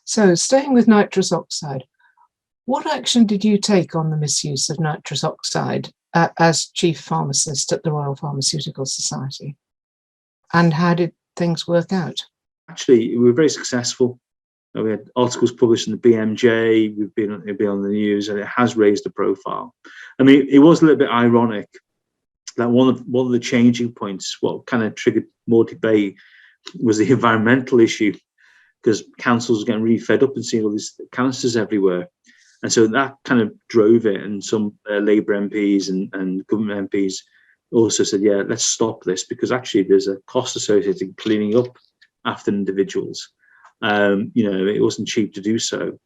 So, staying with nitrous oxide, what action did you take on the misuse of nitrous oxide as chief pharmacist at the Royal Pharmaceutical Society? And how did things work out? Actually, we were very successful. We had articles published in the BMJ, we've been on the news, and it has raised the profile. I mean, it was a little bit ironic that one of the changing points, what kind of triggered more debate, was the environmental issue, because councils were getting really fed up and seeing all these canisters everywhere. And so that kind of drove it, and some Labour MPs and government MPs also said, yeah, let's stop this, because actually there's a cost associated with cleaning up after individuals. It wasn't cheap to do so.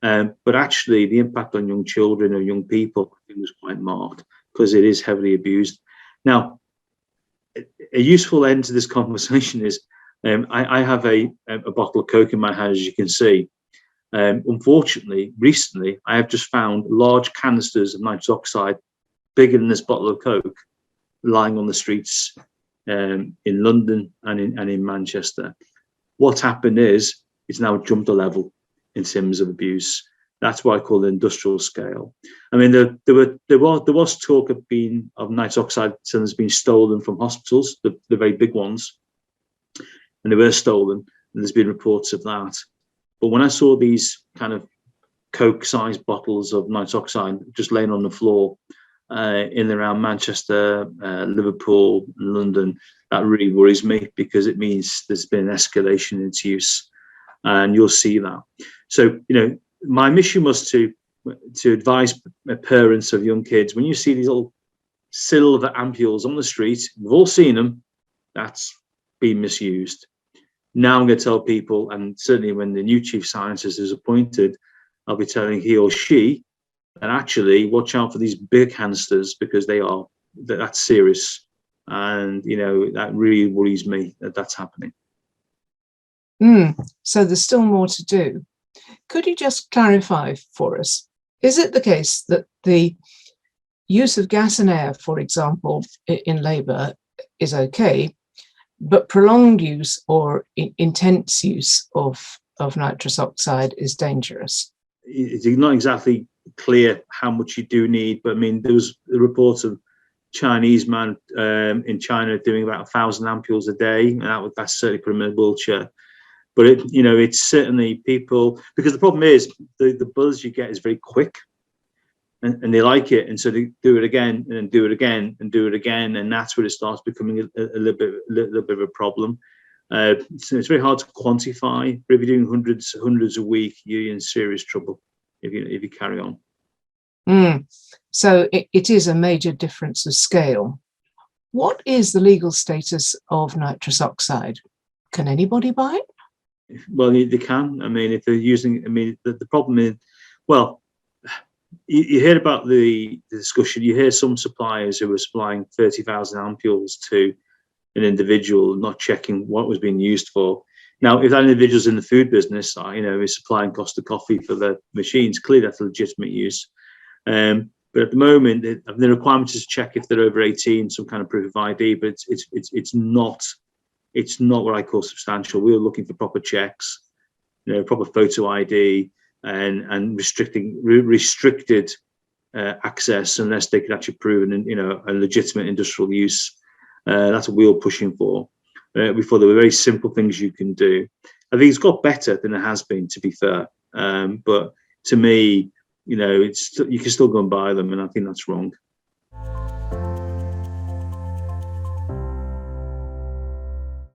But actually the impact on young children or young people, I think, was quite marked, because it is heavily abused. Now, a useful end to this conversation is, I have a bottle of Coke in my hand, as you can see. Unfortunately, recently, I have just found large canisters of nitrous oxide, bigger than this bottle of Coke, lying on the streets in London and in Manchester. What's happened is it's now jumped a level in terms of abuse. That's what I call the industrial scale. I mean, there was talk of nitrous oxide cylinders being stolen from hospitals, the very big ones, and they were stolen, and there's been reports of that. But when I saw these kind of Coke-sized bottles of nitrous oxide just laying on the floor in and around Manchester, Liverpool, London, that really worries me, because it means there's been an escalation in its use, and you'll see that. So, my mission was to advise parents of young kids, when you see these little silver ampules on the street, we've all seen them, that's being misused. Now I'm going to tell people, and certainly when the new chief scientist is appointed, I'll be telling he or she, and actually watch out for these big canisters, because that's serious. And, that really worries me that that's happening. So there's still more to do. Could you just clarify for us, is it the case that the use of gas and air, for example, in labour is okay, but prolonged use or intense use of nitrous oxide is dangerous? It's not exactly clear how much you do need, but I mean, there was a report of Chinese man in China doing about 1,000 ampules a day, and that's certainly put him in a wheelchair. But it's certainly people, because the problem is the buzz you get is very quick, and they like it, and so they do it again and then do it again and do it again, and that's where it starts becoming a little bit of a problem. So it's very hard to quantify, but if you're doing hundreds a week, you're in serious trouble if you carry on. So it is a major difference of scale. What is the legal status of nitrous oxide? Can anybody buy it? Well, they can. I mean, if they're using, the problem is, well, you hear about the discussion. You hear some suppliers who were supplying 30,000 ampules to an individual, not checking what was being used for. Now, if that individual's in the food business, is supplying Costa Coffee for their machines, clearly that's a legitimate use. But at the moment, the requirement is to check if they're over 18, some kind of proof of ID. But it's not what I call substantial. We were looking for proper checks, proper photo ID, and restricted access unless they could actually prove a legitimate industrial use. That's what we were pushing for. We thought there were very simple things you can do. I think it's got better than it has been, to be fair. But to me, you can still go and buy them, and I think that's wrong.